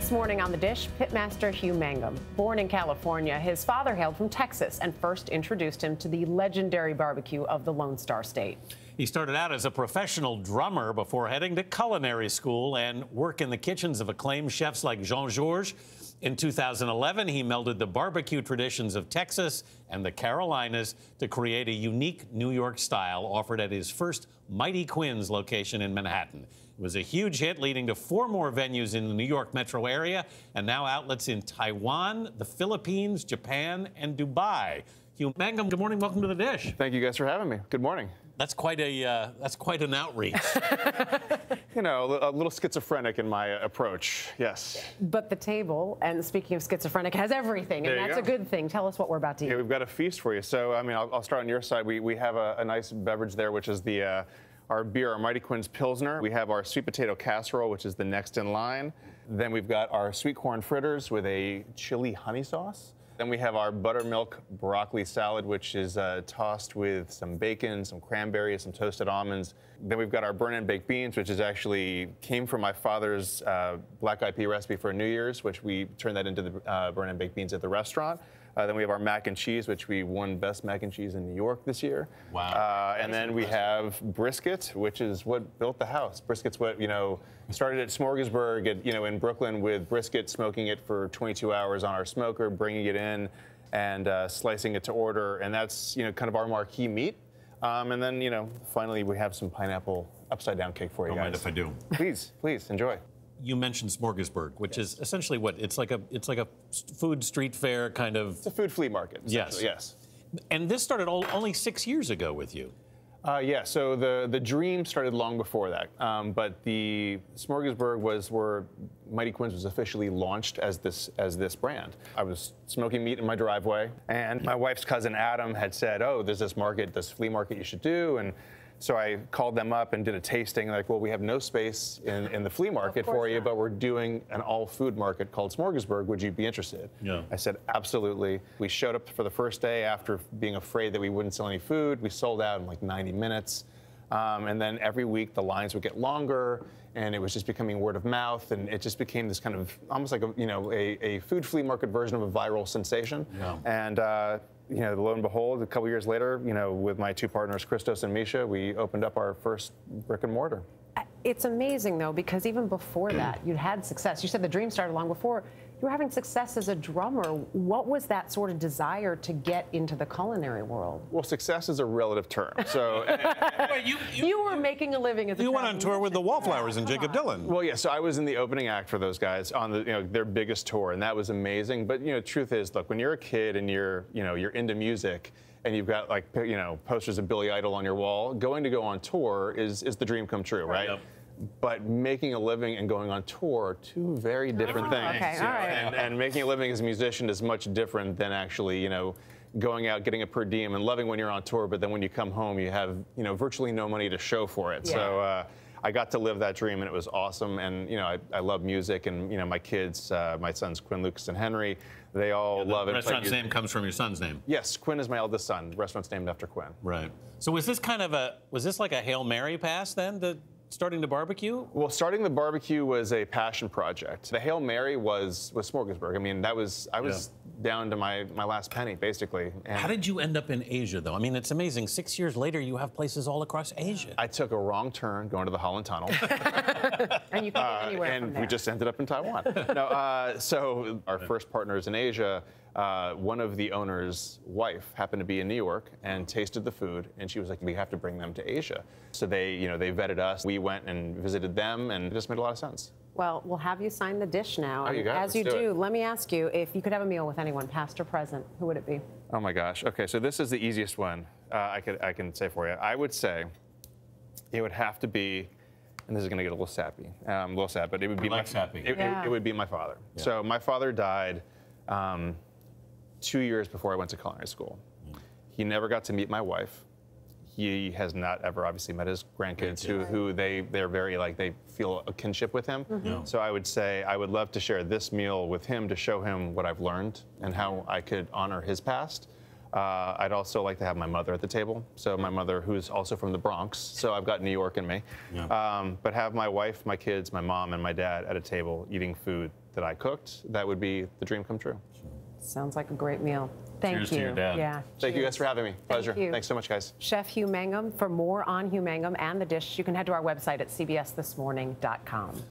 This morning on The Dish, pitmaster Hugh Mangum. Born in California, his father hailed from Texas and first introduced him to the legendary barbecue of the Lone Star State. He started out as a professional drummer before heading to culinary school and work in the kitchens of acclaimed chefs like Jean-Georges. In 2011, he melded the barbecue traditions of Texas and the Carolinas to create a unique New York style offered at his first Mighty Quinn's location in Manhattan. It was a huge hit, leading to 4 more venues in the New York metro area and now outlets in Taiwan, the Philippines, Japan, and Dubai. Hugh Mangum, good morning. Welcome to The Dish. Thank you guys for having me. Good morning. That's quite an outreach. You know, a little schizophrenic in my approach, yes. But the table, and speaking of schizophrenic, has everything, and that's a good thing. Tell us what we're about to eat. Yeah, we've got a feast for you. So, I mean, I'll start on your side. We have a nice beverage there, which is our beer, our Mighty Quinn's Pilsner. We have our sweet potato casserole, which is the next in line. Then we've got our sweet corn fritters with a chili honey sauce. Then we have our buttermilk broccoli salad, which is tossed with some bacon, some cranberries, some toasted almonds. Then we've got our burn-in baked beans, which is actually came from my father's black-eyed pea recipe for New Year's, which we turned that into the burn-in baked beans at the restaurant. Then we have our mac and cheese, which we won Best Mac and Cheese in New York this year. Wow. And then we have brisket, which is what built the house. Brisket's what, started at Smorgasburg in Brooklyn with brisket, smoking it for 22 hours on our smoker, bringing it in and slicing it to order. And that's, kind of our marquee meat. And then, finally, we have some pineapple upside-down cake for you guys. Don't mind if I do. Please, enjoy. You mentioned Smorgasburg, which is essentially what? It's like a food street fair kind of. It's a food flea market. Yes. And this started only 6 years ago with you. Yeah. So the dream started long before that, but the Smorgasburg was where Mighty Quinn's was officially launched as this brand. I was smoking meat in my driveway, and my wife's cousin Adam had said, "Oh, there's this flea market you should do," and so I called them up and did a tasting, like, well, we have no space in the flea market for you, but we're doing an all-food market called Smorgasburg. Would you be interested? Yeah. I said, absolutely. We showed up for the first day after being afraid that we wouldn't sell any food. We sold out in like 90 minutes. And then every week the lines would get longer, and it was just becoming word of mouth, and it just became this kind of almost like a food flea market version of a viral sensation. Yeah. And lo and behold, a couple years later, with my 2 partners, Christos and Misha, we opened up our first brick and mortar. It's amazing, though, because even before that, you'd had success. You said the dream started long before. You were having success as a drummer. What was that sort of desire to get into the culinary world? Well, success is a relative term. So you were making a living as a You went on tour with the Wallflowers and Jacob Dylan. Well, yeah, so I was in the opening act for those guys on their biggest tour, and that was amazing. But truth is, look, when you're a kid and you're into music, and you've got posters of Billy Idol on your wall, going to go on tour is the dream come true, right? Yep. But making a living and going on tour are 2 very different things. Okay, all right. And making a living as a musician is much different than actually, going out, getting a per diem and loving when you're on tour, but then when you come home, you have, virtually no money to show for it. Yeah. So I got to live that dream, and it was awesome. And, I love music, and, my kids, my sons, Quinn, Lucas, and Henry, they all love it. The restaurant's name comes from your son's name. Yes, Quinn is my eldest son. The restaurant's named after Quinn. Right. So was this like a Hail Mary pass then, starting the barbecue? Well, starting the barbecue was a passion project. The Hail Mary was Smorgasburg. I mean, I was down to my last penny, basically. And how did you end up in Asia, though? I mean, it's amazing. 6 years later, you have places all across Asia. I took a wrong turn going to the Holland Tunnel. And you couldn't get anywhere from there. And we just ended up in Taiwan. No, so our first partners in Asia, one of the owner's wife happened to be in New York and tasted the food, and she was like, we have to bring them to Asia. So they vetted us. We went and visited them, and it just made a lot of sense. Well, we'll have you sign the dish now. Oh, you got it. As you do, let me ask you, if you could have a meal with anyone, past or present, who would it be? Oh my gosh. Okay, so this is the easiest one I can say for you. I would say it would have to be, and this is going to get a little sappy, but it would be it would be my father. Yeah. So my father died 2 years before I went to culinary school. He never got to meet my wife. He has not ever obviously met his grandkids who they're very they feel a kinship with him. Mm-hmm. Yeah. So I would say I would love to share this meal with him to show him what I've learned and how I could honor his past. I'd also like to have my mother at the table. So my mother, who's also from the Bronx, so I've got New York in me. Yeah. But have my wife, my kids, my mom, and my dad at a table eating food that I cooked. That would be the dream come true. Sounds like a great meal. Thank Cheers you. to your dad. Yeah. Thank you guys for having me. Pleasure. you. Thanks so much, guys. Chef Hugh Mangum. For more on Hugh Mangum and the dish, you can head to our website at cbsthismorning.com.